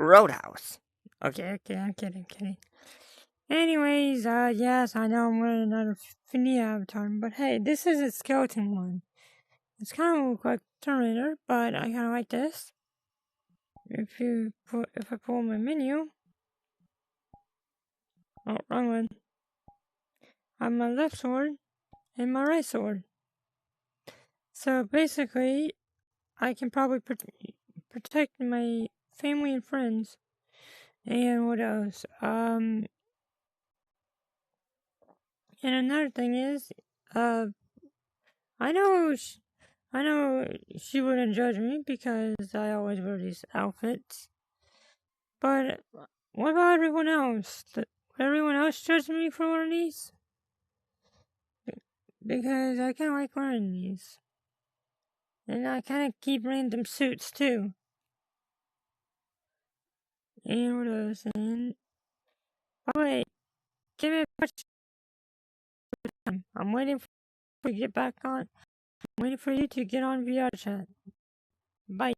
Roadhouse. Okay, I'm kidding. Anyways, yes, I know I'm wearing another Finny avatar, but hey, this is a skeleton one. It's kind of look like Terminator, but I kind of like this. If I pull my menu, oh, wrong one. I have my left sword and my right sword. So basically, I can probably protect my family and friends. And what else? And another thing is, uh, I know, I know she wouldn't judge me because I always wear these outfits. But what about everyone else? Would everyone else judge me for one of these? Because I kind of like wearing these. And I kind of keep random suits too. And what else? And oh wait, give me a question. I'm waiting for you to get back on. I'm waiting for you to get on VR chat. Bye.